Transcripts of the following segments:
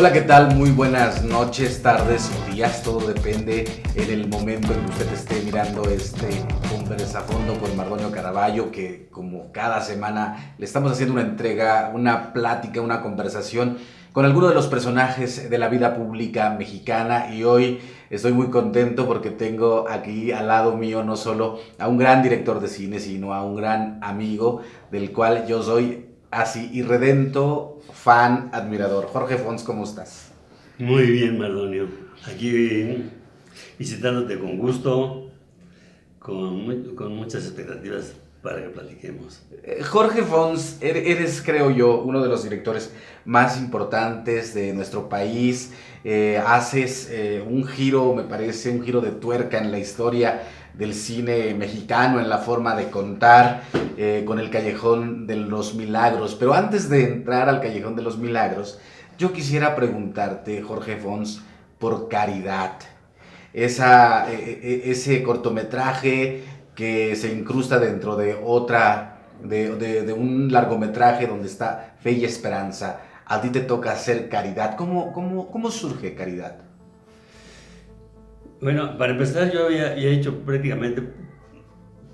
Hola, ¿qué tal? Muy buenas noches, tardes o días, todo depende en el momento en que usted esté mirando este Conversafondo con Mardonio Caraballo, que como cada semana le estamos haciendo una entrega, una plática, una conversación con alguno de los personajes de la vida pública mexicana, y hoy estoy muy contento porque tengo aquí al lado mío no solo a un gran director de cine, sino a un gran amigo del cual yo soy así irredento, fan, admirador. Jorge Fons, ¿cómo estás? Muy bien, Mardonio. Aquí visitándote con gusto, con muchas expectativas para que platiquemos. Jorge Fons, eres, creo yo, uno de los directores más importantes de nuestro país. Haces un giro, me parece, un giro de tuerca en la historia del cine mexicano, en la forma de contar, con El Callejón de los Milagros. Pero antes de entrar al Callejón de los Milagros, yo quisiera preguntarte, Jorge Fons, por Caridad. Ese cortometraje que se incrusta dentro de de un largometraje donde está Fe y Esperanza. A ti te toca hacer Caridad. ¿Cómo surge Caridad? Bueno, para empezar, yo había hecho prácticamente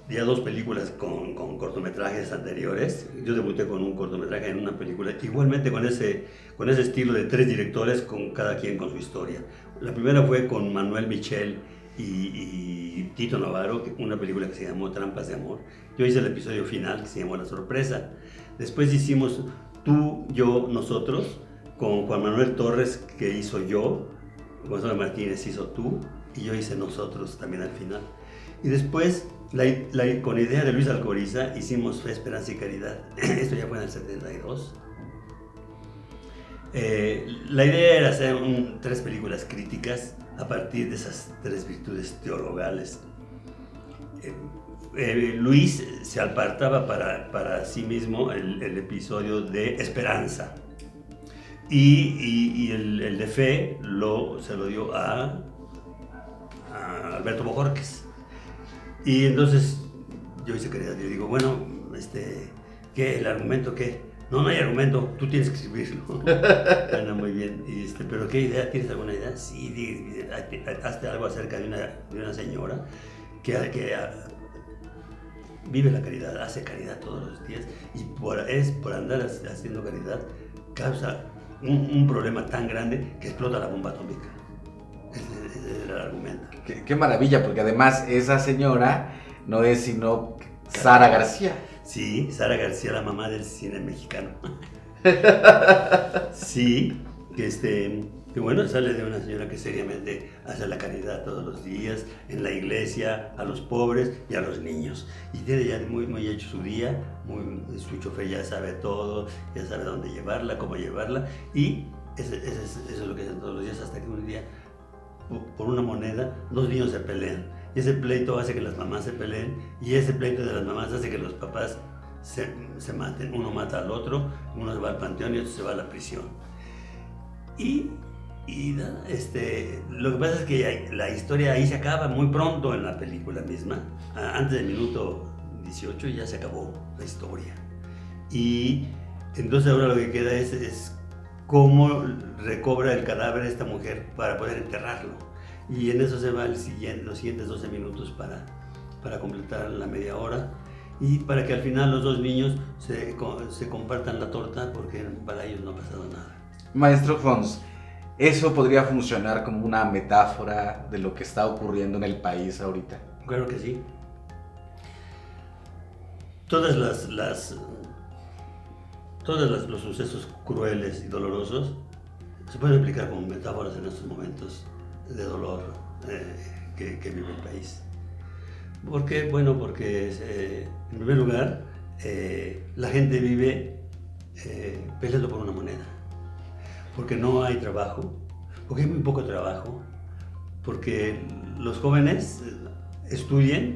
ya dos películas con cortometrajes anteriores. Yo debuté con un cortometraje en una película, igualmente con ese estilo de tres directores, con cada quien con su historia. La primera fue con Manuel Michel y Tito Navarro, una película que se llamó Trampas de Amor. Yo hice el episodio final, que se llamó La Sorpresa. Después hicimos Tú, Yo, Nosotros, con Juan Manuel Torres, que hizo Yo, Gonzalo Martínez hizo Tú, y yo hice Nosotros también al final. Y después, con idea de Luis Alcoriza, hicimos Fe, Esperanza y Caridad. Esto ya fue en el 72. La idea era hacer tres películas críticas a partir de esas tres virtudes teologales. Luis se apartaba para sí mismo el episodio de Esperanza, y el de Fe se lo dio a Alberto Bojorquez. Y entonces yo hice Caridad. Yo digo, bueno, ¿qué? ¿El argumento qué? No hay argumento, tú tienes que escribirlo. Bueno, muy bien. ¿Pero qué idea? ¿Tienes alguna idea? Sí, hazte algo acerca de una señora que vive la caridad, hace caridad todos los días, y por andar haciendo caridad causa un problema tan grande que explota la bomba atómica. Ese era el argumento. Qué maravilla, porque además esa señora no es sino Sara García. Sí, Sara García, la mamá del cine mexicano. Sí, que bueno, sale de una señora que seriamente hace la caridad todos los días, en la iglesia, a los pobres y a los niños. Y tiene ya muy hecho su día, su chofer ya sabe todo, ya sabe dónde llevarla, cómo llevarla, y eso es lo que hacen todos los días, hasta que un día, por una moneda, dos niños se pelean. Y ese pleito hace que las mamás se peleen, y ese pleito de las mamás hace que los papás se maten. Uno mata al otro, uno se va al panteón y otro se va a la prisión. Lo que pasa es que la historia ahí se acaba muy pronto en la película misma. Antes del minuto 18 ya se acabó la historia. Y entonces ahora lo que queda es cómo recobra el cadáver de esta mujer para poder enterrarlo. Y en eso se va los siguientes 12 minutos para completar la media hora, y para que al final los dos niños se compartan la torta, porque para ellos no ha pasado nada. Maestro Fons, ¿eso podría funcionar como una metáfora de lo que está ocurriendo en el país ahorita? Claro que sí. Todos los sucesos crueles y dolorosos se pueden explicar como metáforas en estos momentos de dolor que vive el país. ¿Por qué? Bueno, porque en primer lugar, la gente vive peleando por una moneda, porque no hay trabajo, porque hay muy poco trabajo, porque los jóvenes estudian,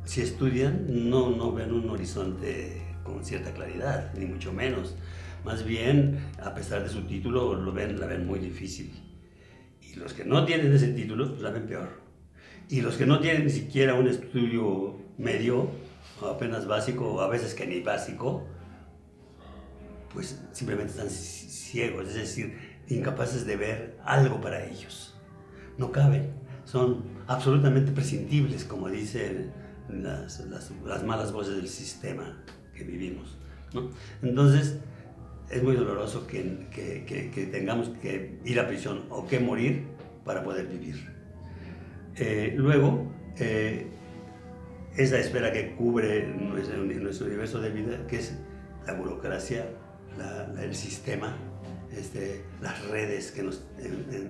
si estudian, no ven un horizonte con cierta claridad, ni mucho menos. Más bien, a pesar de su título, la ven muy difícil. Y los que no tienen ese título, la ven peor. Y los que no tienen ni siquiera un estudio medio, o apenas básico, o a veces que ni básico, pues simplemente están ciegos. Es decir, incapaces de ver algo para ellos. No caben, son absolutamente prescindibles, como dicen las malas voces del sistema que vivimos, ¿no? Entonces, es muy doloroso que tengamos que ir a prisión o que morir para poder vivir. Luego, esa esfera que cubre nuestro universo de vida, que es la burocracia, el sistema, las redes que nos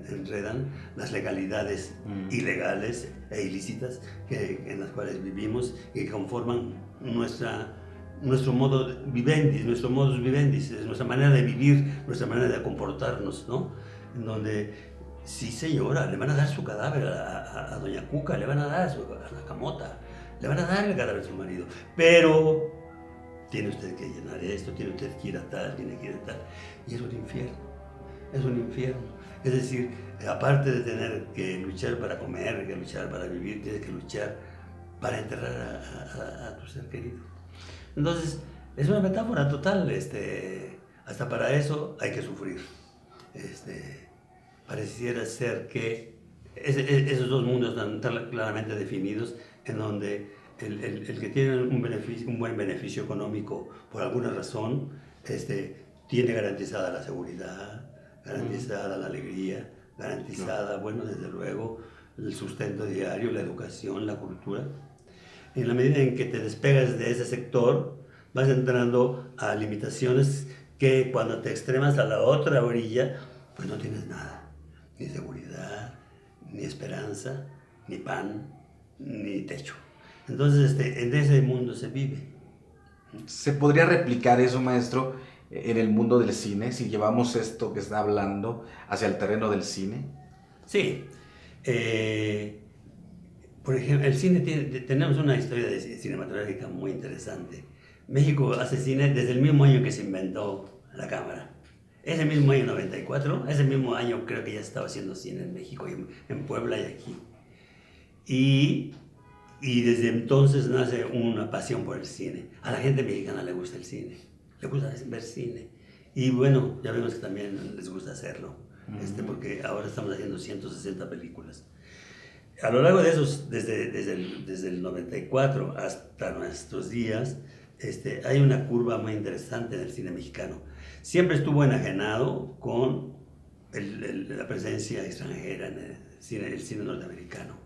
enredan, las legalidades ilegales e ilícitas en las cuales vivimos y que conforman nuestro modo vivendis, nuestro modus vivendis, nuestra manera de vivir, nuestra manera de comportarnos, ¿no? En donde, sí señora, le van a dar su cadáver a doña Cuca, le van a dar a la Camota, le van a dar el cadáver a su marido, pero tiene usted que llenar esto, tiene usted que ir a tal, tiene que ir a tal, y es un infierno, es un infierno. Es decir, aparte de tener que luchar para comer, que luchar para vivir, tienes que luchar para enterrar a tu ser querido. Entonces, es una metáfora total, hasta para eso hay que sufrir. Pareciera ser que esos dos mundos están tan claramente definidos, en donde el que tiene un buen beneficio económico por alguna razón, tiene garantizada la seguridad, garantizada la alegría, garantizada, bueno, desde luego, el sustento diario, la educación, la cultura. En la medida en que te despegas de ese sector, vas entrando a limitaciones que cuando te extremas a la otra orilla, pues no tienes nada, ni seguridad, ni esperanza, ni pan, ni techo. Entonces, en ese mundo se vive. ¿Se podría replicar eso, maestro, en el mundo del cine, si llevamos esto que está hablando hacia el terreno del cine? Sí. Por ejemplo, el cine tenemos una historia cinematográfica muy interesante. México hace cine desde el mismo año que se inventó la cámara. Ese mismo año 94, ese mismo año creo que ya estaba haciendo cine en México, en Puebla y aquí. Y desde entonces nace una pasión por el cine. A la gente mexicana le gusta el cine, le gusta ver cine. Y bueno, ya vemos que también les gusta hacerlo, porque ahora estamos haciendo 160 películas. A lo largo de esos, desde el 94 hasta nuestros días, hay una curva muy interesante en el cine mexicano. Siempre estuvo enajenado con la presencia extranjera en el cine norteamericano.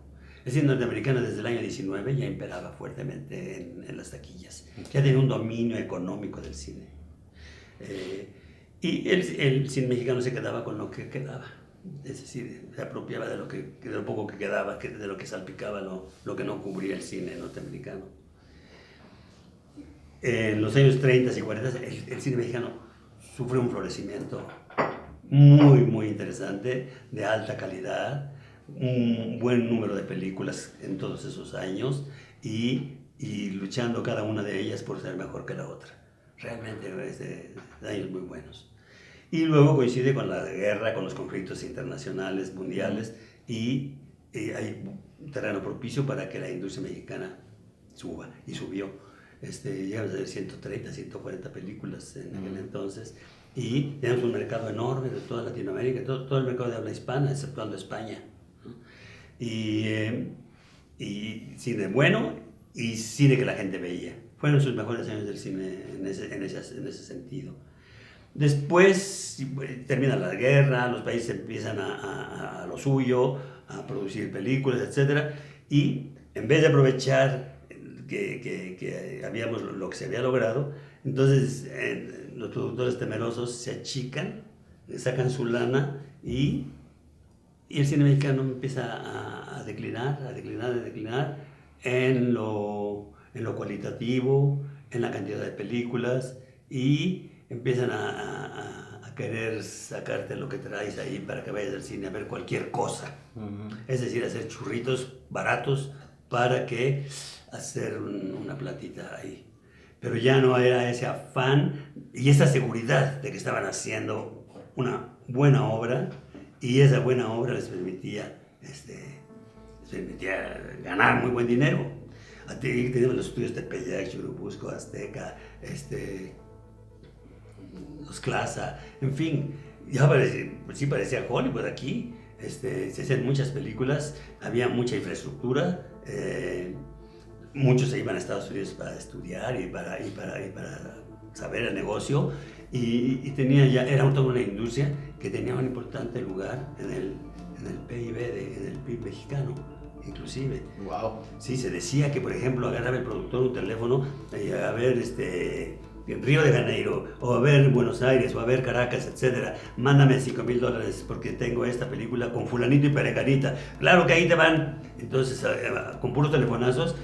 El cine norteamericano desde el año 19 ya imperaba fuertemente en las taquillas. Ya tenía un dominio económico del cine. Y el cine mexicano se quedaba con lo que quedaba. Es decir, se apropiaba de lo poco que quedaba, de lo que salpicaba, lo que no cubría el cine norteamericano. En los años 30 y 40 el cine mexicano sufrió un florecimiento muy, muy interesante, de alta calidad, un buen número de películas en todos esos años y luchando cada una de ellas por ser mejor que la otra. Realmente años muy buenos. Y luego coincide con la guerra, con los conflictos internacionales, mundiales, y hay un terreno propicio para que la industria mexicana suba, y subió. Llegamos a ver 130, 140 películas en aquel entonces, y tenemos un mercado enorme de toda Latinoamérica, todo el mercado de habla hispana, exceptuando España, ¿no? Y cine bueno, y cine que la gente veía. Fueron sus mejores años del cine en ese sentido. Después termina la guerra, los países empiezan a lo suyo, a producir películas, etc. Y en vez de aprovechar que habíamos lo que se había logrado, entonces los productores temerosos se achican, sacan su lana y el cine mexicano empieza a declinar en lo cualitativo, en la cantidad de películas, y empiezan a querer sacarte lo que traes ahí para que vayas al cine a ver cualquier cosa. Es decir, hacer churritos baratos para que hacer una platita ahí. Pero ya no era ese afán y esa seguridad de que estaban haciendo una buena obra, y esa buena obra les permitía ganar muy buen dinero. Aquí tenemos los estudios de Tepeyac, Churubusco, Azteca, los Clasa, en fin, ya parecía, pues sí parecía Hollywood aquí. Se hacían muchas películas, había mucha infraestructura, muchos se iban a Estados Unidos para estudiar y para saber el negocio, y tenía ya, era toda una industria que tenía un importante lugar en el PIB, en el PIB mexicano, inclusive. Wow. Sí, se decía que, por ejemplo, agarraba el productor un teléfono a ver en Río de Janeiro, o a ver Buenos Aires, o a ver Caracas, etcétera. Mándame $5,000 porque tengo esta película con fulanito y pereganita. Claro que ahí te van. Entonces, con puros telefonazos,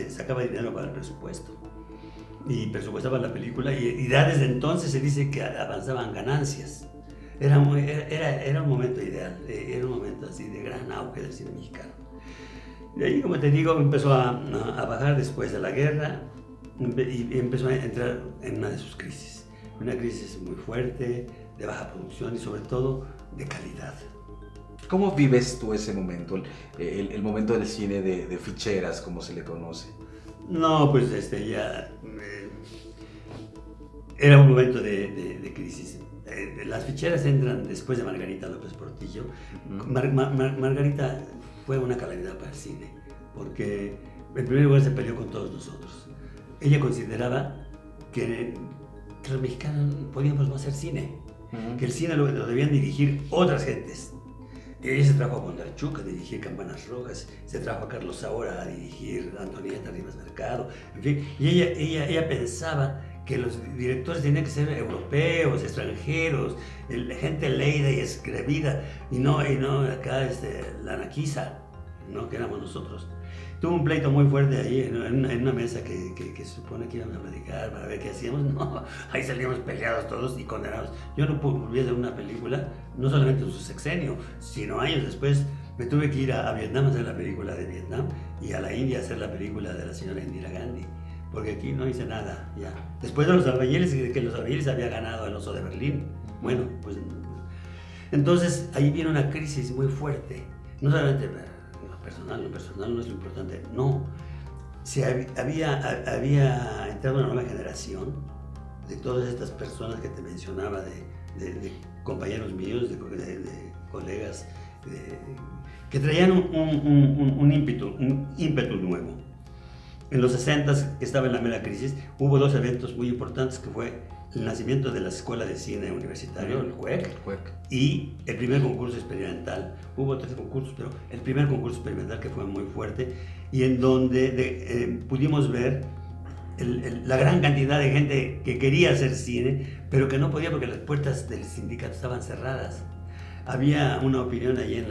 sacaba dinero para el presupuesto. Y presupuestaba la película, y ya desde entonces se dice que avanzaban ganancias. Era un momento ideal, era un momento así de gran auge del cine mexicano. De ahí, como te digo, empezó a bajar después de la guerra, y empezó a entrar en una de sus crisis. Una crisis muy fuerte, de baja producción y sobre todo de calidad. ¿Cómo vives tú ese momento, el momento del cine de ficheras, como se le conoce? No, pues era un momento de crisis. Las ficheras entran después de Margarita López Portillo. Margarita fue una calamidad para el cine, porque en primer lugar se peleó con todos nosotros. Ella consideraba que los mexicanos podíamos no hacer cine, que el cine lo debían dirigir otras gentes. Ella se trajo a Bondarchuk a dirigir Campanas Rojas, se trajo a Carlos Saura a dirigir Antonieta Rivas Mercado, en fin, y ella pensaba que los directores tenían que ser europeos, extranjeros, gente leída y escribida, y no acá la naquiza, ¿no? Que éramos nosotros. Tuvo un pleito muy fuerte ahí en una mesa que se supone que íbamos a platicar para ver qué hacíamos. No, ahí salíamos peleados todos y condenados. Yo no volví a hacer una película, no solamente en su sexenio, sino años después. Me tuve que ir a Vietnam a hacer la película de Vietnam, y a la India a hacer la película de la señora Indira Gandhi, porque aquí no hice nada ya. Después de Los Albañiles, que Los Albañiles había ganado el Oso de Berlín. Bueno, pues entonces ahí viene una crisis muy fuerte, no solamente lo personal no es lo importante, no. Había entrado una nueva generación de todas estas personas que te mencionaba, de compañeros míos, de colegas, que traían un ímpetu nuevo. En los 60, que estaba en la mera crisis, hubo dos eventos muy importantes, que fue el nacimiento de la Escuela de Cine Universitario, el CUEC, y el primer concurso experimental. Hubo 3 concursos, pero el primer concurso experimental, que fue muy fuerte, y en donde pudimos ver la gran cantidad de gente que quería hacer cine, pero que no podía porque las puertas del sindicato estaban cerradas. Había una opinión ahí en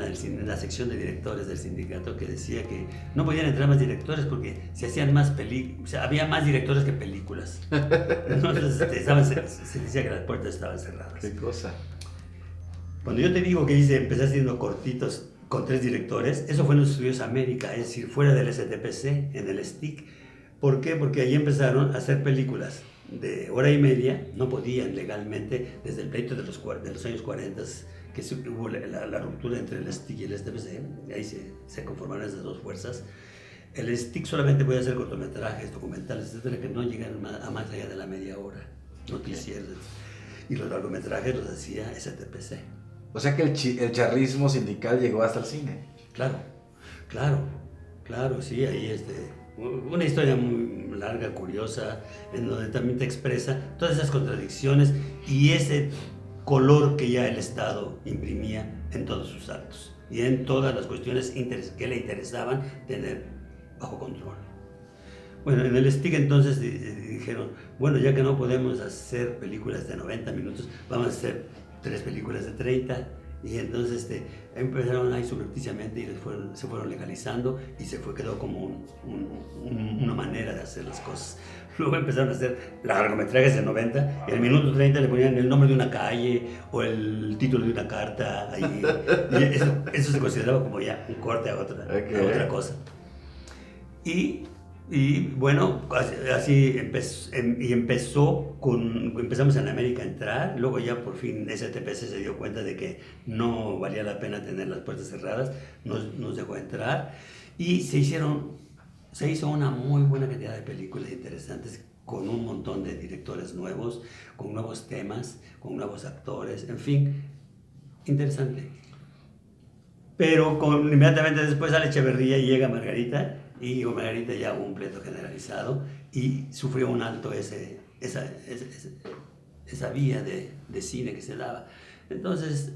la sección de directores del sindicato que decía que no podían entrar más directores porque se hacían más películas, o sea, había más directores que películas. Entonces se decía que las puertas estaban cerradas. ¿Qué cosa? Cuando yo te digo que empecé haciendo cortitos con 3 directores, eso fue en los Estudios América, es decir, fuera del STPC, en el STIC. ¿Por qué? Porque ahí empezaron a hacer películas de hora y media, no podían legalmente, desde el pleito de los años 40, que hubo la ruptura entre el STIC y el STPC, ahí se conformaron esas dos fuerzas. El STIC solamente podía hacer cortometrajes, documentales, etcétera, que no llegan a más allá de la media hora, noticieros, y los largometrajes los hacía STPC. O sea que el charrismo sindical llegó hasta el cine. Claro, sí, ahí una historia muy larga, curiosa, en donde también te expresa todas esas contradicciones y ese color que ya el Estado imprimía en todos sus actos y en todas las cuestiones que le interesaban tener bajo control. Bueno, en el STIC entonces dijeron, bueno, ya que no podemos hacer películas de 90 minutos, vamos a hacer 3 películas de 30, y entonces empezaron ahí subrepticiamente y se fueron legalizando, y quedó como una manera de hacer las cosas. Luego empezaron a hacer largometrajes de 90, y al minuto 30 le ponían el nombre de una calle o el título de una carta, y eso se consideraba como ya un corte a otra cosa. Y bueno, así empezamos en América a entrar. Luego ya por fin STPC se dio cuenta de que no valía la pena tener las puertas cerradas, nos dejó entrar, y se hizo una muy buena cantidad de películas interesantes con un montón de directores nuevos, con nuevos temas, con nuevos actores, en fin, interesante. Pero inmediatamente después sale Echeverría y llega Margarita, y Margarita ya hubo un pleito generalizado y sufrió un alto esa vía de cine que se daba. Entonces,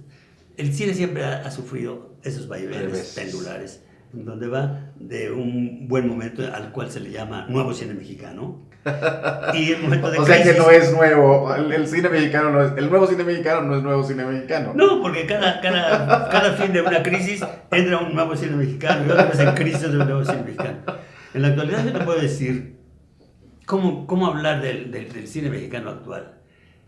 el cine siempre ha sufrido esos vaivenes pendulares, donde va de un buen momento al cual se le llama nuevo cine mexicano. Y el momento de o sea que no es nuevo, el cine mexicano no es, el nuevo cine mexicano no es nuevo cine mexicano. No, porque cada fin de una crisis entra un nuevo cine mexicano y otra vez en crisis de un nuevo cine mexicano. En la actualidad yo te puedo decir cómo hablar del cine mexicano actual.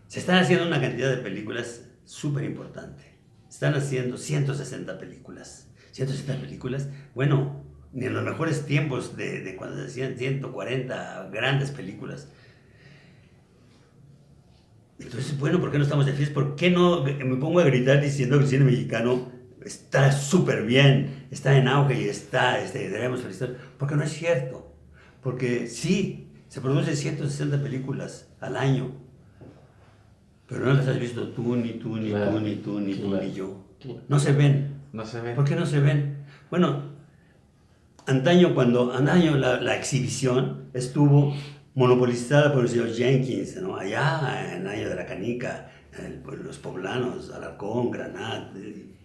Se están haciendo una cantidad de películas súper importante. Están haciendo 160 películas. 160 películas, bueno, ni en los mejores tiempos de cuando se hacían 140 grandes películas. Entonces, bueno, ¿por qué no estamos de fiesta? ¿Por qué no me pongo a gritar diciendo que el cine mexicano está súper bien, está en auge y debemos felicitar? Porque no es cierto. Porque sí, se producen 160 películas al año, pero no las has visto tú, ni tú, ni tú, ni tú, ni tú, ni yo. No se ven. No se ven. ¿Por qué no se ven? Bueno, antaño la exhibición estuvo monopolizada por el señor Jenkins, ¿no? Allá en Año de la Canica, los poblanos, Alarcón, Granat,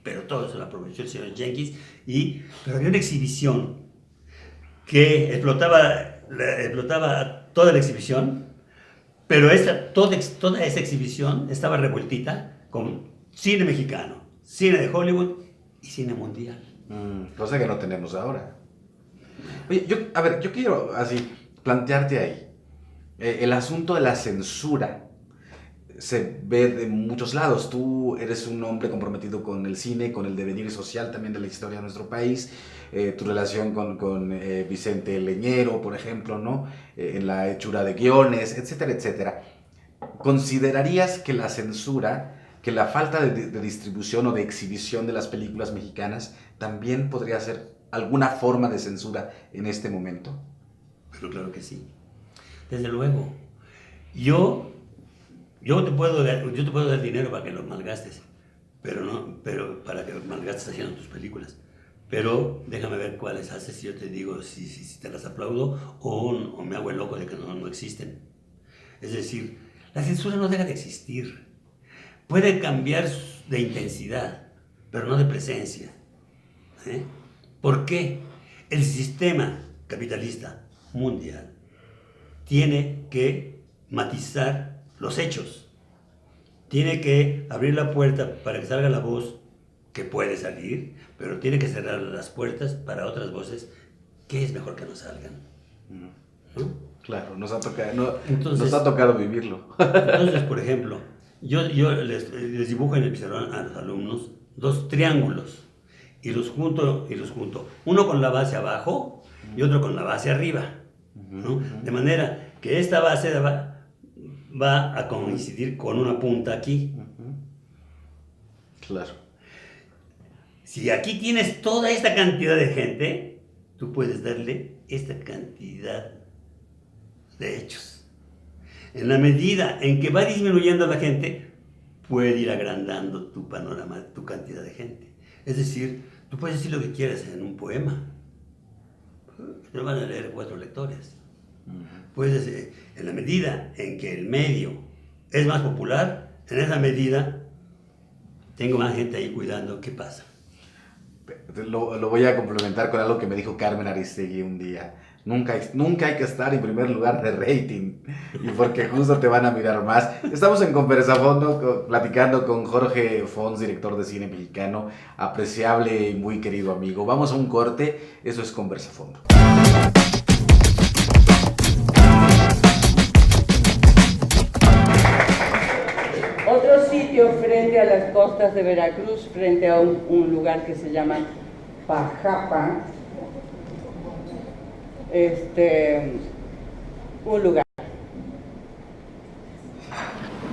pero todo eso lo aprovechó el señor Jenkins. Pero había una exhibición que explotaba toda la exhibición, pero toda esa exhibición estaba revueltita con cine mexicano, cine de Hollywood y cine mundial. Cosa que no tenemos ahora. Oye, yo quiero así plantearte ahí. El asunto de la censura se ve de muchos lados. Tú eres un hombre comprometido con el cine, con el devenir social también de la historia de nuestro país. Tu relación con Vicente Leñero, por ejemplo, ¿no? En la hechura de guiones, etcétera, etcétera. ¿Considerarías que la censura, que la falta de distribución o de exhibición de las películas mexicanas también podría ser alguna forma de censura en este momento? Pero claro que sí. Desde luego. Yo te puedo dar dinero para que lo malgastes, pero para que lo malgastes haciendo tus películas. Pero déjame ver cuáles haces y yo te digo si te las aplaudo o me hago el loco de que no existen. Es decir, la censura no deja de existir. Puede cambiar de intensidad, pero no de presencia. ¿Por qué? El sistema capitalista mundial tiene que matizar los hechos. Tiene que abrir la puerta para que salga la voz que puede salir, pero tiene que cerrar las puertas para otras voces que es mejor que no salgan. ¿No? Claro, nos ha tocado vivirlo. Entonces, por ejemplo, yo les dibujo en el pizarrón a los alumnos 2 triángulos y los junto. Uno con la base abajo y otro con la base arriba. ¿No? De manera que esta base va a coincidir con una punta aquí. Claro. Si aquí tienes toda esta cantidad de gente, tú puedes darle esta cantidad de hechos. En la medida en que va disminuyendo la gente, puede ir agrandando tu panorama, tu cantidad de gente. Es decir, tú puedes decir lo que quieras en un poema. Lo van a leer 4 lectores. Puedes decir, en la medida en que el medio es más popular, en esa medida tengo más gente ahí cuidando qué pasa. Lo voy a complementar con algo que me dijo Carmen Aristegui un día. Nunca hay que estar en primer lugar de rating, y porque justo te van a mirar más. Estamos en Conversa Fondo platicando con Jorge Fons, director de cine mexicano, apreciable y muy querido amigo. Vamos a un corte, eso es Conversa Fondo. Otro sitio frente a las costas de Veracruz, frente a un lugar que se llama Pajapa, un lugar.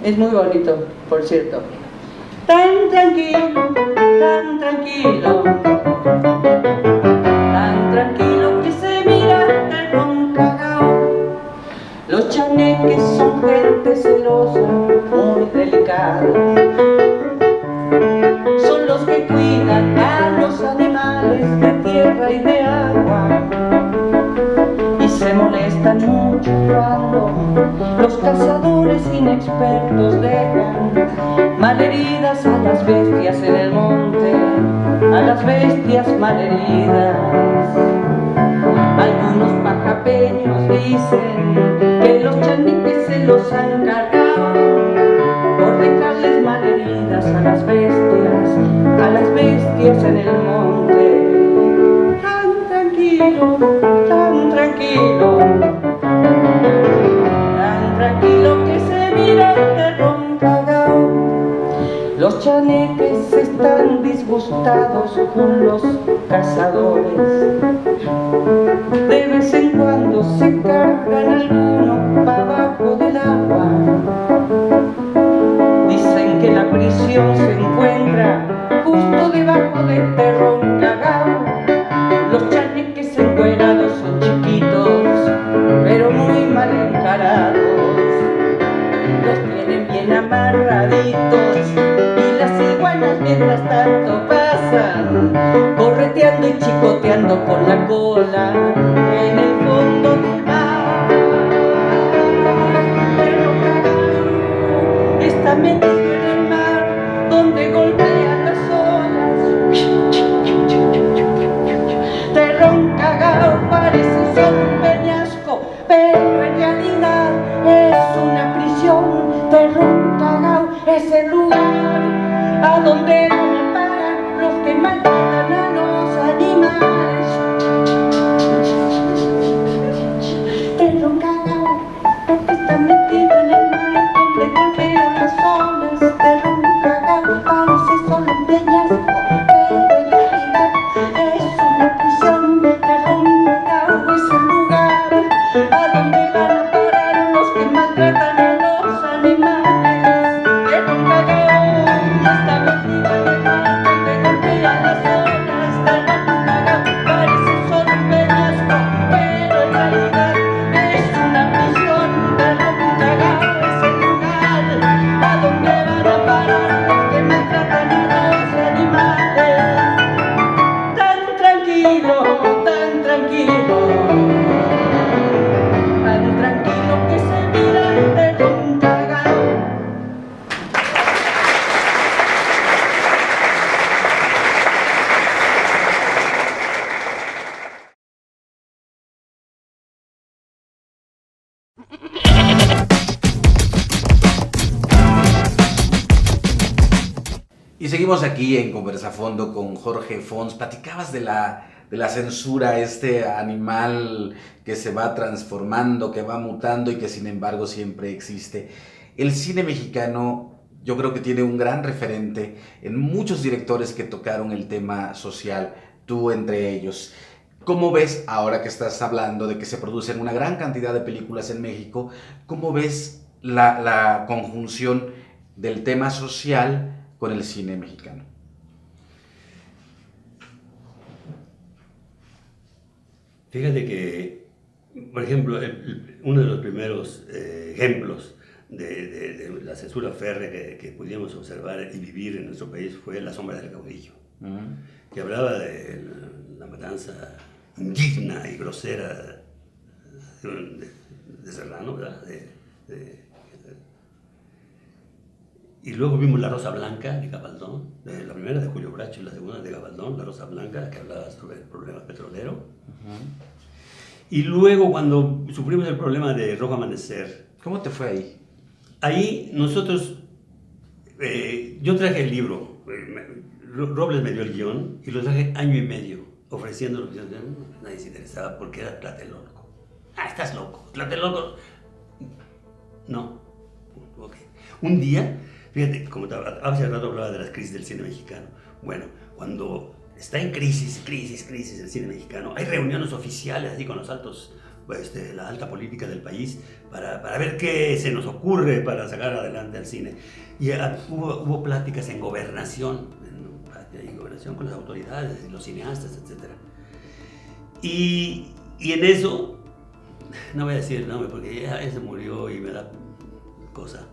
Es muy bonito, por cierto. Tan tranquilo, tan tranquilo, tan tranquilo que se mira el Concagao. Los chaneques cuidan a los animales de tierra y de agua. Y se molestan mucho cuando los cazadores inexpertos dejan malheridas a las bestias en el monte, a las bestias malheridas. Algunos pajapeños dicen que los chaniques se los han cargado por dejarles malheridas a las bestias en el monte. Tan tranquilo, tan tranquilo, tan tranquilo que se mira el terrón cagao. Los chaneques están disgustados con los cazadores. De vez en cuando se cargan alguno para abajo del agua. Dicen que la prisión se encuentra justo debajo del terrón cagao. Los chaneques encuerados son chiquitos, pero muy mal encarados. Los tienen bien amarraditos y las iguanas mientras tanto pasan correteando y chicoteando con la cola en el fondo del mar. Pero cagao está metido en el mar donde golpean las olas. Terrón cagao parece solo un peñasco, pero en realidad es una prisión. Terrón cagao es el lugar a donde van a parar los que maltratan a los animales. Terrón cagao porque está metido en el mar donde golpean las olas. Terrón cagao parece solo un peñasco, pero en realidad es una prisión. Terrón cagao es el lugar a donde van a parar los que maltratan a los animales. Terrón cagao está metido en el mar donde golpean las olas. Terrón cagao parece solo un peñasco, pero en realidad es una prisión. Terrón cagao es el lugar a donde van a parar los que maltratan a los animales. Tan tranquilo, tan tranquilo, tan tranquilo que se mira el terrón cagao. Y seguimos aquí en Conversafondo con Jorge Fons. Platicabas de la censura, este animal que se va transformando, que va mutando y que sin embargo siempre existe. El cine mexicano yo creo que tiene un gran referente en muchos directores que tocaron el tema social, tú entre ellos. ¿Cómo ves, ahora que estás hablando de que se producen una gran cantidad de películas en México, cómo ves la conjunción del tema social con el cine mexicano? Fíjate que, por ejemplo, uno de los primeros ejemplos de la censura férrea que pudimos observar y vivir en nuestro país fue La sombra del caudillo, que hablaba de la matanza indigna y grosera de Serrano, ¿verdad? Y luego vimos La Rosa Blanca de Gabaldón, la primera de Julio Bracho y la segunda de Gabaldón, La Rosa Blanca, que hablaba sobre el problema petrolero. Y luego cuando sufrimos el problema de Rojo Amanecer. ¿Cómo te fue ahí? Ahí nosotros, yo traje el libro, Robles me dio el guión y lo traje año y medio ofreciéndolo. Nadie se interesaba porque era Tlatelolco. Ah, estás loco, Tlatelolco. No, ok. Un día, fíjate, como hace rato hablaba de las crisis del cine mexicano. Bueno, cuando está en crisis el cine mexicano, hay reuniones oficiales así con los altos, la alta política del país para ver qué se nos ocurre para sacar adelante al cine. Y hubo pláticas en gobernación con las autoridades y los cineastas, etc. Y en eso, no voy a decir el nombre porque ya se murió y me da cosa,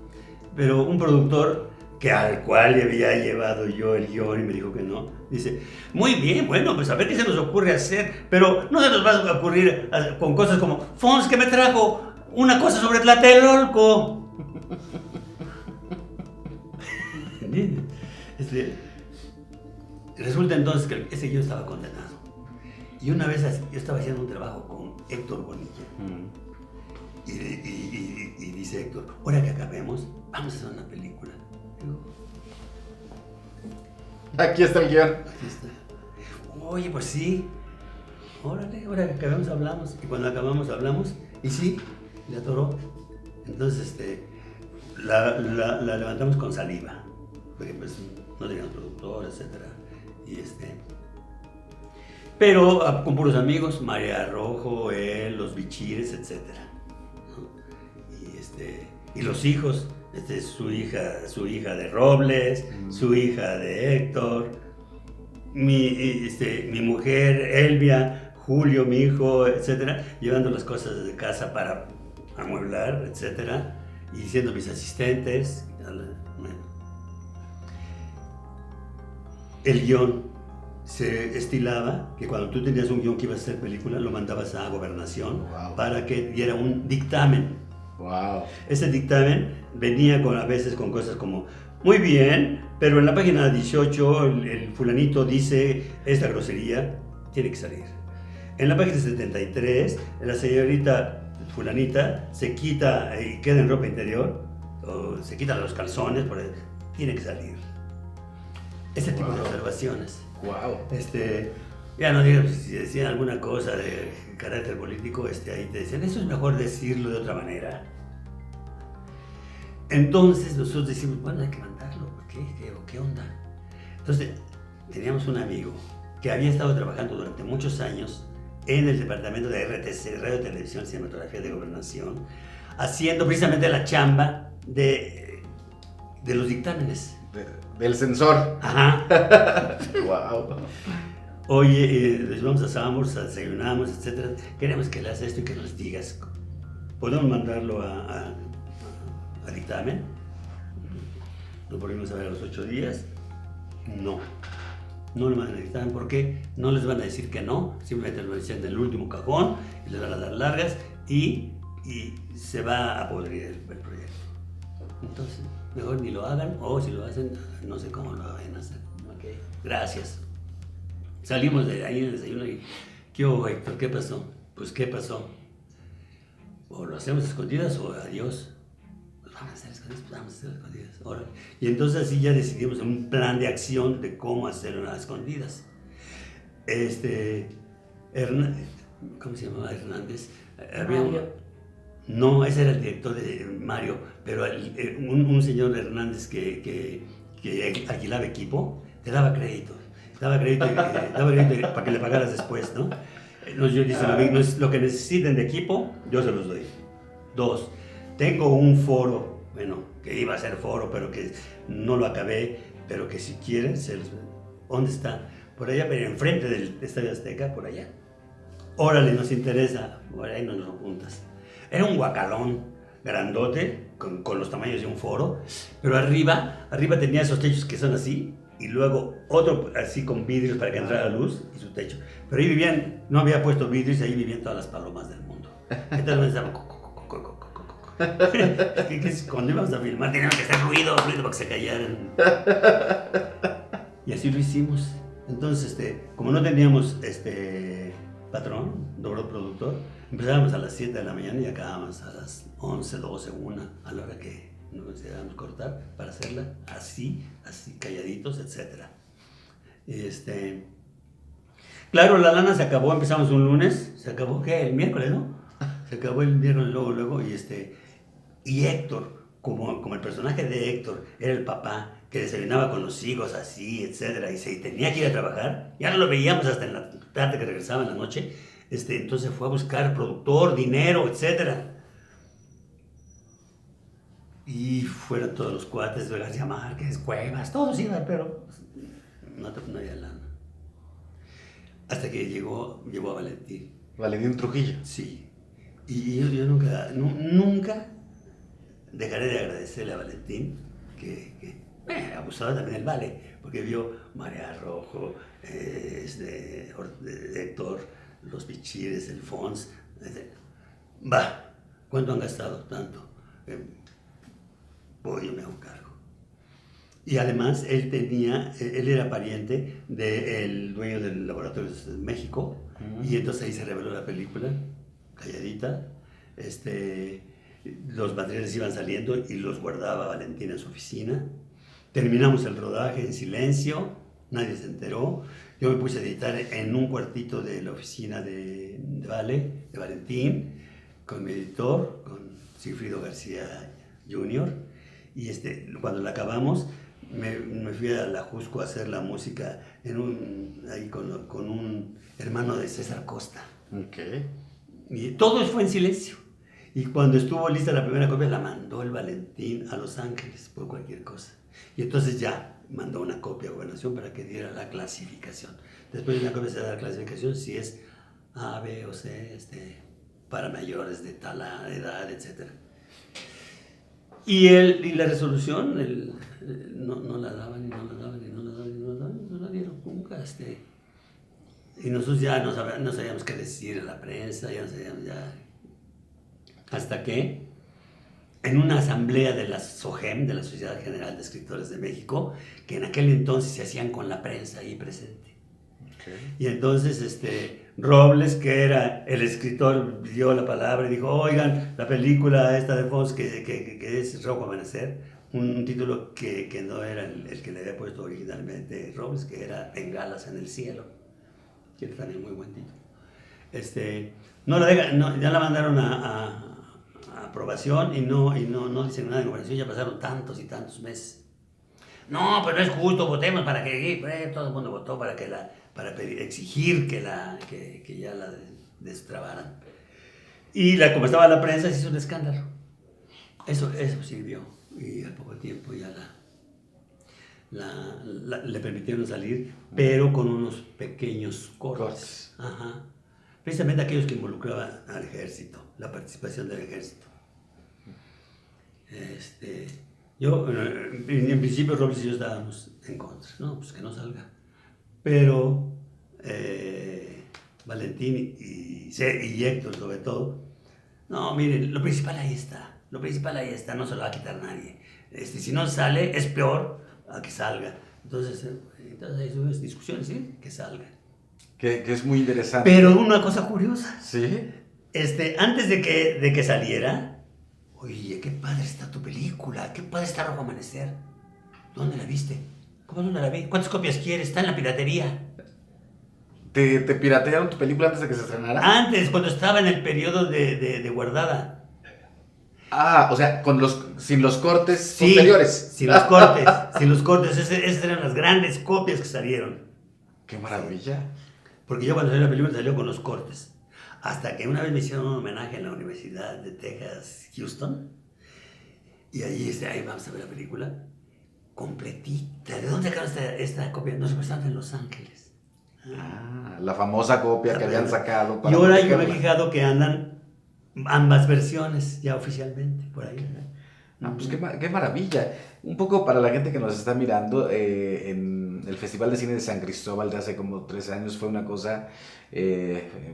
pero un productor que al cual le había llevado yo el guión y me dijo que no. Dice, muy bien, bueno, pues a ver qué se nos ocurre hacer, pero no se nos va a ocurrir con cosas como, Fons, que me trajo una cosa sobre Tlatelolco. Resulta entonces que ese guión estaba condenado. Y una vez yo estaba haciendo un trabajo con Héctor Bonilla. Y dice Héctor, ahora que acabemos, vamos a hacer una película. Digo, Aquí está el guión. aquí está. Oye, pues sí. Órale, ahora que acabemos hablamos. Y cuando acabamos hablamos, y sí, le atoró. Entonces, la levantamos con saliva. Porque pues no teníamos productor, etc. Pero con puros amigos, María Rojo, él, los Bichires, etc. Y los hijos, su hija de Robles, su hija de Héctor, mi mujer Elvia, Julio, mi hijo, etcétera, llevando las cosas de casa para amueblar, etcétera, y siendo mis asistentes. Bueno. El guión se estilaba que cuando tú tenías un guión que iba a ser película, lo mandabas a Gobernación para que diera un dictamen. Wow. Ese dictamen venía a veces con cosas como, muy bien, pero en la página 18 el fulanito dice esta grosería, tiene que salir. En la página 73, la señorita fulanita se quita y queda en ropa interior, o se quita los calzones, tiene que salir. Ese tipo de observaciones. Wow. Ya no digo, si decían alguna cosa de carácter político, ahí te decían, eso es mejor decirlo de otra manera. Entonces nosotros decimos, bueno, hay que mandarlo, ¿qué onda? Entonces teníamos un amigo que había estado trabajando durante muchos años en el departamento de RTC, Radio, Televisión, Cinematografía de Gobernación, haciendo precisamente la chamba de los dictámenes. Del censor. Ajá. Wow. Oye, les vamos a Sambors, desayunamos, etcétera. Queremos que le hagas esto y que nos digas. ¿Podemos mandarlo a dictamen? Lo volvimos a ver a los 8 días. No lo mandan a dictamen. ¿Por qué? No les van a decir que no. Simplemente lo dicen del último cajón y les van a dar largas y se va a podrir el proyecto. Entonces, mejor ni lo hagan, o si lo hacen, no sé cómo lo van a hacer. Okay. Gracias. Salimos de ahí en el desayuno y, ¿qué hubo, Héctor? ¿Qué pasó? Pues, ¿qué pasó? O lo hacemos a escondidas o adiós. Pues vamos a hacer escondidas, pues vamos a hacer escondidas. Órale. Y entonces así ya decidimos un plan de acción de cómo hacer unas escondidas. ¿Cómo se llamaba Hernández? Mario. No, ese era el director de Mario, pero un señor Hernández que alquilaba equipo, te daba crédito. Daba crédito para que le pagaras después, ¿no? Yo dice, lo que necesiten de equipo, yo se los doy. 2, tengo un foro, bueno, que iba a ser foro, pero que no lo acabé, pero que si quieren, ¿dónde está? Por allá, pero enfrente del Estadio Azteca, por allá. Órale, nos interesa, por ahí nos lo juntas. Era un guacalón grandote, con los tamaños de un foro, pero arriba tenía esos techos que son así, y luego otro así con vidrios para que entrara luz y su techo. Pero ahí no había puesto vidrios, y ahí vivían todas las palomas del mundo. Entonces estaban cuando íbamos a filmar teníamos que hacer ruido para que se callaran. Y así lo hicimos. Entonces, como no teníamos patrón, doble productor, empezábamos a las 7 de la mañana y acabábamos a las 11, 12, 1, a la hora que nos considerábamos cortar, para hacerla así calladitos, etc. Claro, la lana se acabó, empezamos un lunes, se acabó, ¿qué? El miércoles, ¿no? Se acabó el miércoles, luego, y Héctor, como el personaje de Héctor era el papá, que desayunaba con los hijos así, etc., y tenía que ir a trabajar, ya no lo veíamos hasta en la tarde que regresaba en la noche, entonces fue a buscar productor, dinero, etc. Y fueron todos los cuates de García Márquez, Cuevas, todos iban, pero no había lana. Hasta que llegó a Valentín. Valentín Trujillo. Sí. Y yo nunca dejaré de agradecerle a Valentín que Abusaba también del vale, porque vio Marea Rojo, Héctor, Los Bichires, el Fons. Va, ¿cuánto han gastado? Tanto. Yo me hago cargo. Y además él era pariente del dueño del laboratorio de México, y entonces ahí se reveló la película, calladita. Los materiales iban saliendo y los guardaba Valentín en su oficina. Terminamos el rodaje en silencio, nadie se enteró. Yo me puse a editar en un cuartito de la oficina de Valentín, con mi editor, con Sigfrido García Jr. Y cuando la acabamos, me fui a la Jusco a hacer la música ahí con un hermano de César Costa. Okay. Y todo fue en silencio. Y cuando estuvo lista la primera copia, la mandó el Valentín a Los Ángeles por cualquier cosa. Y entonces ya mandó una copia a Gobernación para que diera la clasificación. Después de una copia se da la clasificación si es A, B o C, para mayores de tal edad, etc. Y la resolución no la daban y no la daban y no la daban y no la daban, no la dieron nunca. Y nosotros ya no sabíamos qué decir a la prensa, ya no sabíamos ya. Hasta que en una asamblea de la SOGEM, de la Sociedad General de Escritores de México, que en aquel entonces se hacían con la prensa ahí presente. Okay. Y entonces Robles, que era el escritor, dio la palabra y dijo: oigan, la película esta de Fons, que es Rojo Amanecer, un título que no era el que le había puesto originalmente Robles, que era Bengalas en el cielo, que era también muy buen título. Ya la mandaron a aprobación y no dicen nada de gobernación. Ya pasaron tantos y tantos meses. No, pero no es justo, votemos para que todo el mundo votó para exigir que ya la destrabaran. Y como estaba la prensa, se hizo un escándalo. Eso sirvió, y al poco tiempo ya le permitieron salir, pero con unos pequeños cortes. Ajá. Precisamente aquellos que involucraban al ejército, la participación del ejército. Yo, en principio, Robles y yo estábamos en contra, no, pues que no salga. Pero Valentín y Héctor, sobre todo, no, miren, lo principal ahí está, no se lo va a quitar nadie. Si no sale, es peor a que salga. Entonces hay unas discusiones, ¿sí? Que salga. Que es muy interesante. Pero una cosa curiosa. ¿Sí? Antes de que saliera, oye, qué padre está tu película, qué padre está Rojo Amanecer. ¿Dónde la viste? ¿Cómo dónde la vi? ¿Cuántas copias quieres? Está en la piratería. ¿Te piratearon tu película antes de que se estrenara? Antes, cuando estaba en el periodo de guardada. Ah, o sea, sin los cortes posteriores. Sin los cortes. Esas eran las grandes copias que salieron. ¡Qué maravilla! Porque yo cuando salió la película salió con los cortes. Hasta que una vez me hicieron un homenaje en la Universidad de Texas, Houston. Y ahí vamos a ver la película. Completita. ¿De dónde sacaron esta copia? No se estaban en Los Ángeles. La famosa copia que habían sacado. Y ahora yo me he fijado que andan ambas versiones ya oficialmente por ahí. Pues qué maravilla. Un poco para la gente que nos está mirando, en el Festival de Cine de San Cristóbal de hace como 3 años fue una cosa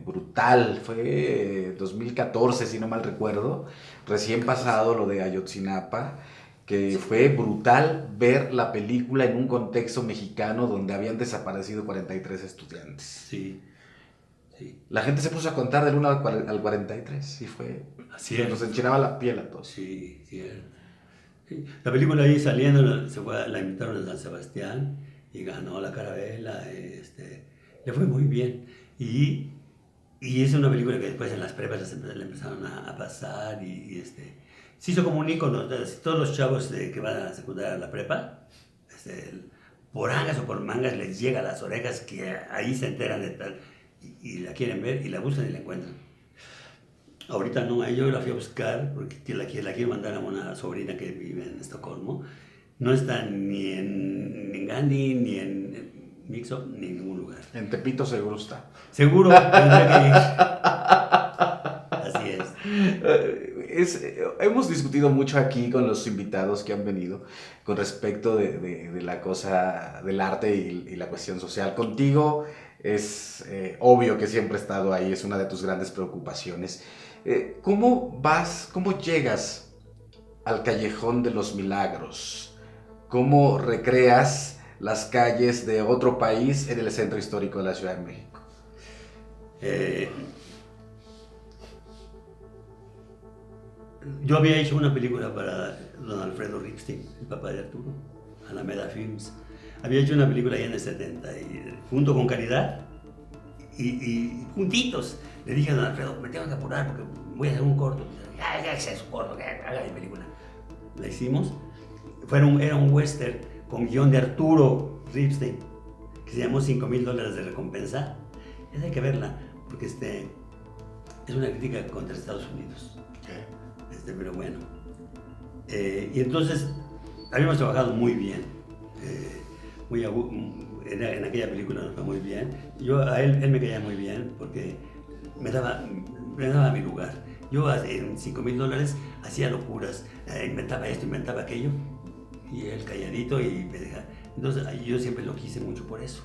brutal. Fue 2014, si no mal recuerdo, recién pasado lo de Ayotzinapa, que fue brutal ver la película en un contexto mexicano donde habían desaparecido 43 estudiantes. Sí. La gente se puso a contar del 1 al 43 y fue... Así nos enchinaba la piel a todos. Sí. La película ahí saliendo, la invitaron a San Sebastián y ganó la Carabela. Le fue muy bien. Y es una película que después en las prepas le empezaron a pasar y se hizo como un ícono. Todos los chavos que van a la secundaria, a la prepa, por angas o por mangas les llega a las orejas que ahí se enteran de tal y la quieren ver y la buscan y la encuentran. Ahorita no, yo la fui a buscar porque la quiero mandar a una sobrina que vive en Estocolmo. No está ni en Gandhi, ni en Mixup, ni en ningún lugar. En Tepito seguro está. Seguro, tendrá que ir. Así es. hemos discutido mucho aquí con los invitados que han venido con respecto de la cosa del arte y la cuestión social. Contigo es obvio que siempre he estado ahí, es una de tus grandes preocupaciones. ¿Cómo llegas al Callejón de los Milagros? ¿Cómo recreas las calles de otro país en el centro histórico de la Ciudad de México? Yo había hecho una película para don Alfredo Ripstein, el papá de Arturo, Alameda Films. Había hecho una película ahí en el 70, junto con Caridad, y juntitos. Le dije a don Alfredo, me tengo que apurar porque voy a hacer un corto. Ya es su corto, que haga mi película. La hicimos. Era un western con guión de Arturo Ripstein, que se llamó $5,000 de recompensa. Esa hay que verla, porque es una crítica contra Estados Unidos. Pero bueno. Y entonces, habíamos trabajado muy bien. En aquella película nos fue muy bien. Él me caía muy bien porque me daba mi lugar. Yo en $5,000 hacía locuras, inventaba esto, inventaba aquello, y él calladito y me dejaba. Entonces yo siempre lo quise mucho por eso.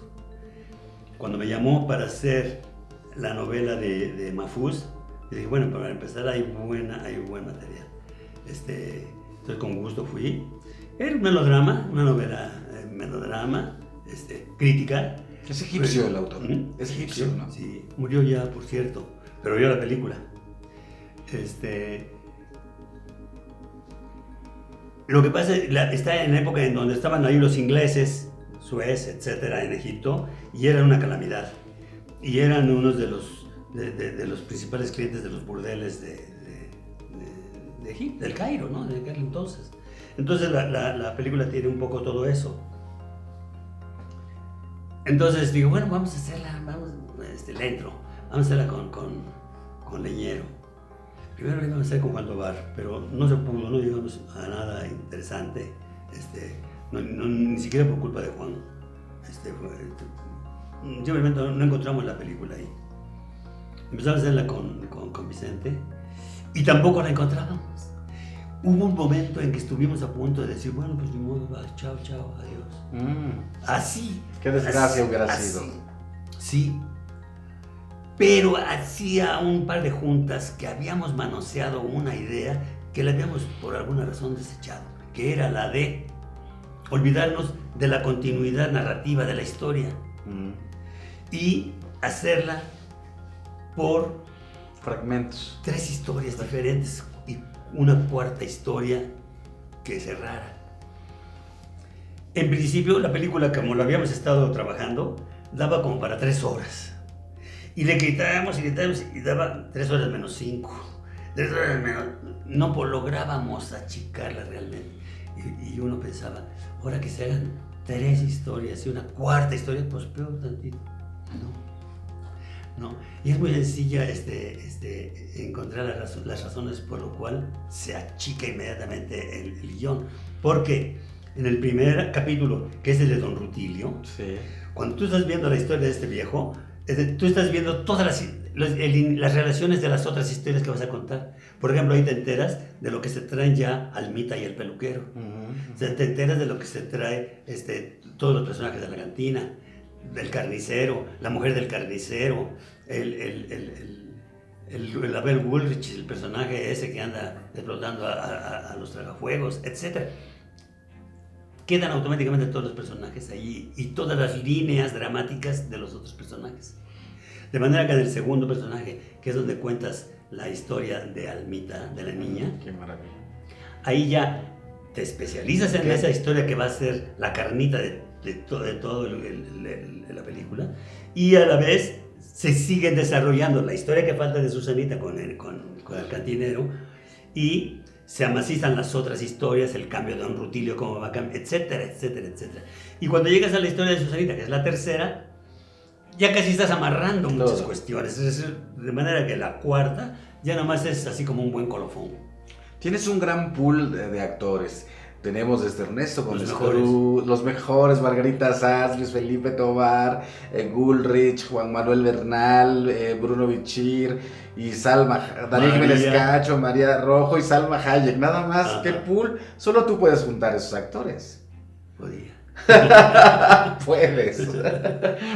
Cuando me llamó para hacer la novela de Mahfouz, le dije, bueno, para empezar hay buen material. Entonces con gusto fui. Era un melodrama, una novela melodrama, crítica. Es egipcio el autor. Es egipcio, ¿no? Sí, murió ya, por cierto, pero vio la película. Lo que pasa es que está en la época en donde estaban ahí los ingleses, Suez, etcétera, en Egipto, y era una calamidad. Y eran unos de los principales clientes de los burdeles de Egipto, del Cairo, ¿no? De aquel entonces. Entonces la película tiene un poco todo eso. Entonces digo, bueno, vamos a hacerla, la intro, vamos a hacerla con Leñero. Primero lo íbamos a hacer con Juan Tobar, pero no se pudo, no llegamos a nada interesante, ni siquiera por culpa de Juan. Simplemente no encontramos la película ahí. Empezamos a hacerla con Vicente y tampoco la encontrábamos. Hubo un momento en que estuvimos a punto de decir, bueno, pues ni modo, va, chao, adiós. Así. Qué desgracia hubiera sido. Sí. Pero hacía un par de juntas que habíamos manoseado una idea que la habíamos por alguna razón desechado, que era la de olvidarnos de la continuidad narrativa de la historia y hacerla por fragmentos. 3 historias diferentes y una cuarta historia que cerrara. En principio, la película, como la habíamos estado trabajando, daba como para 3 horas. Y le quitábamos y daba 3 horas menos 5. 3 horas menos. No lográbamos achicarla realmente. Y uno pensaba, ahora que se hagan 3 historias y una cuarta historia, pues peor tantito. No. Y es muy sencilla encontrar las razones por lo cual se achica inmediatamente el guión. Porque en el primer capítulo, que es el de Don Rutilio, sí. Cuando tú estás viendo la historia de este viejo, tú estás viendo todas las relaciones de las otras historias que vas a contar. Por ejemplo, ahí te enteras de lo que se traen ya Almita y el peluquero. O sea, te enteras de lo que se trae todos los personajes de la cantina, del carnicero, la mujer del carnicero, el Abel Woolrich, el personaje ese que anda explotando a los tragafuegos, etc. Quedan automáticamente todos los personajes allí y todas las líneas dramáticas de los otros personajes. De manera que en el segundo personaje, que es donde cuentas la historia de Almita, de la niña, qué maravilla. Ahí ya te especializas en esa historia que va a ser la carnita de todo la película, y a la vez se siguen desarrollando la historia que falta de Susanita con el cantinero, y se amacizan las otras historias, el cambio de Don Rutilio, cómo va a cambiar, etcétera, etcétera, etcétera. Y cuando llegas a la historia de Susanita, que es la tercera, ya casi estás amarrando muchas cuestiones, de manera que la cuarta ya nomás es así como un buen colofón. Tienes un gran pool de actores. Tenemos desde Ernesto Gómez Los Cruz, los mejores, Margarita Sanz, Luis Felipe Tobar, Gulrich, Juan Manuel Bernal, Bruno Bichir y Salma, Daniel Jiménez Cacho, María Rojo y Salma Hayek. Nada más, Ajá. qué pool. Solo tú puedes juntar esos actores. Podía. Puedes.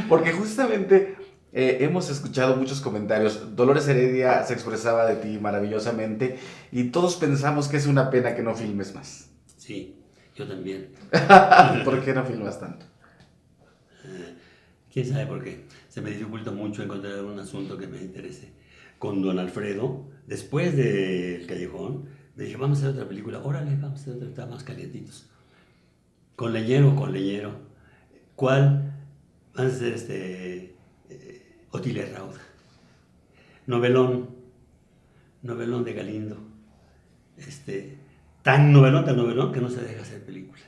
Porque justamente hemos escuchado muchos comentarios. Dolores Heredia se expresaba de ti maravillosamente y todos pensamos que es una pena que no filmes más. Sí, yo también. ¿Por qué no filmas tanto? ¿Quién sabe por qué? Se me dificulta mucho encontrar un asunto que me interese. Con don Alfredo, después del Callejón, me dije, vamos a hacer otra película. Órale, vamos a hacer otra, está más calientitos. Con Leñero. ¿Cuál? Van a ser Otilia Rauda. Novelón de Galindo. Tan novelón que no se deja hacer película.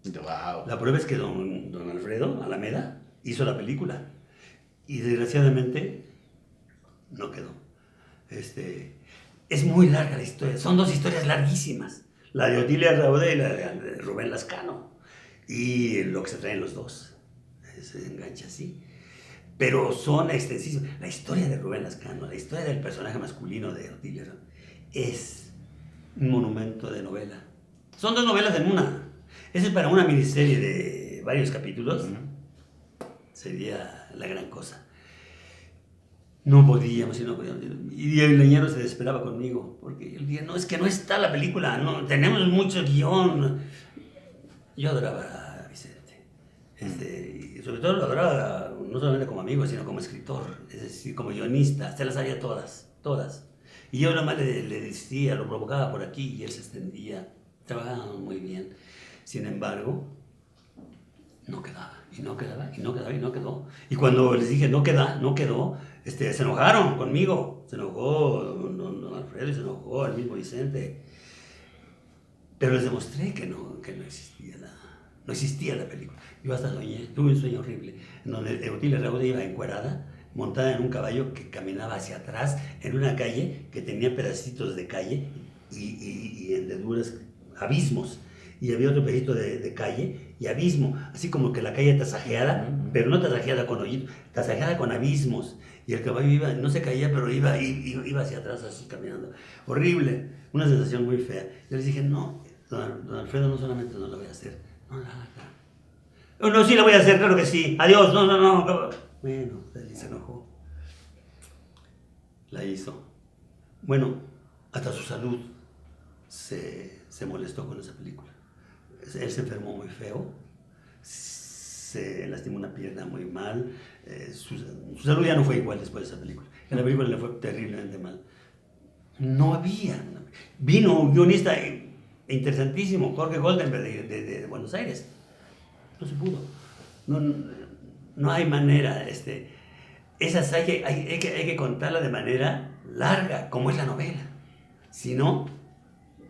Wow. La prueba es que don Alfredo Alameda hizo la película y desgraciadamente no quedó. Es muy larga la historia, son dos historias larguísimas, la de Otilia Rauda y la de Rubén Lascano, y lo que se traen los dos, se engancha así. Pero son extensísimas. La historia de Rubén Lascano, la historia del personaje masculino de Otilia Rauda, es un monumento de novela. Son dos novelas en una. Ese es para una miniserie de varios capítulos. Sería la gran cosa. No podíamos. Y el Leñero se desesperaba conmigo. Porque yo le dije, no, es que no está la película. No, tenemos mucho guión. Yo adoraba a Vicente. Y sobre todo lo adoraba no solamente como amigo, sino como escritor. Es decir, como guionista. Se las sabía todas. Y yo nada más le decía, lo provocaba por aquí y él se extendía. Trabajábamos muy bien. Sin embargo, no quedaba. Y no quedó. Y cuando les dije no quedó, se enojaron conmigo. Se enojó don Alfredo y se enojó el mismo Vicente. Pero les demostré que no existía la película. Yo hasta soñé, tuve un sueño horrible, en donde Otilia Rauda iba encuerada, montada en un caballo que caminaba hacia atrás en una calle que tenía pedacitos de calle y hendeduras, abismos. Y había otro pedacito de calle y abismo, así como que la calle tasajeada, pero no tasajeada con hoyitos, tasajeada con abismos. Y el caballo iba, no se caía, pero iba hacia atrás así caminando. Horrible, una sensación muy fea. Yo les dije, no, don Alfredo no solamente no lo voy a hacer, no, sí la voy a hacer, claro que sí, adiós, no. Bueno, él se enojó. La hizo. Bueno, hasta su salud se molestó con esa película. Él se enfermó muy feo, se lastimó una pierna muy mal, su salud ya no fue igual después de esa película. En la película le fue terriblemente mal. No había. Vino un guionista interesantísimo, Jorge Goldenberg de Buenos Aires. No se pudo. No hay manera. Esas hay que contarla de manera larga, como es la novela. Si no,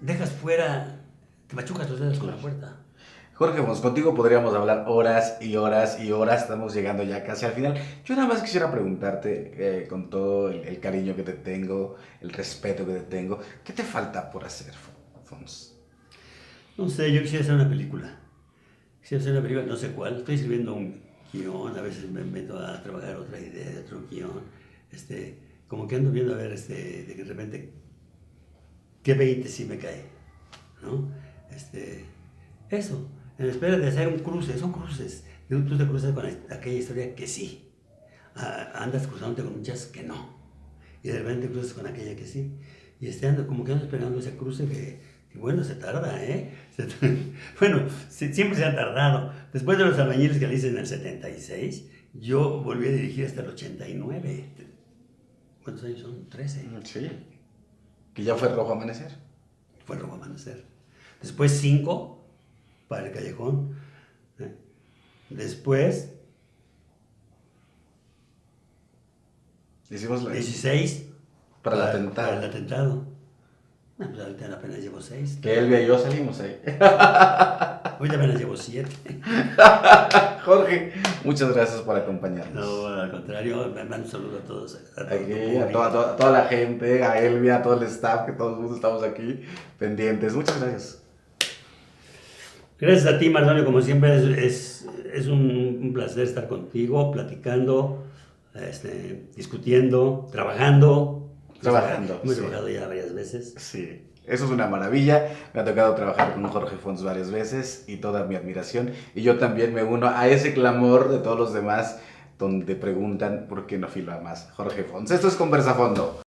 dejas fuera, te machucas los dedos con la puerta. Jorge, pues contigo podríamos hablar horas y horas y horas. Estamos llegando ya casi al final. Yo nada más quisiera preguntarte, con todo el cariño que te tengo, el respeto que te tengo, ¿qué te falta por hacer, Fons? No sé, yo quisiera hacer una película. No sé cuál. Estoy escribiendo un guión, a veces me meto a trabajar otra idea de otro guión. Como que ando viendo a ver, de que de repente, qué 20 sí me cae, ¿no? Eso, en espera de hacer un cruce, son cruces. Tú te cruzas con aquella historia que sí. Andas cruzándote con muchas que no. Y de repente cruzas con aquella que sí. Y como que ando esperando ese cruce que bueno, se tarda, ¿eh? Bueno, siempre se ha tardado. Después de Los Albañiles que le hice en el 76, yo volví a dirigir hasta el 89. ¿Cuántos años son? 13. Sí. Que ya fue Rojo Amanecer. Fue Rojo Amanecer. Después 5 para El Callejón. Después hicimos 16 para el atentado. Para el atentado. No, pues ahorita apenas llevo 6. Que Elvia y yo salimos ahí. Ahorita apenas llevo 7. Jorge, muchas gracias por acompañarnos. No, al contrario, me mando un saludo a todos. A toda la gente, a Elvia, a todo el staff, que todo el mundo estamos aquí pendientes. Muchas gracias. Gracias a ti, Mardonio, como siempre es un placer estar contigo, platicando, discutiendo, trabajando. Trabajando, Hemos sí. trabajado ya varias veces. Sí, eso es una maravilla. Me ha tocado trabajar con Jorge Fons varias veces y toda mi admiración. Y yo también me uno a ese clamor de todos los demás donde preguntan por qué no filma más Jorge Fons. Esto es Conversa Fondo.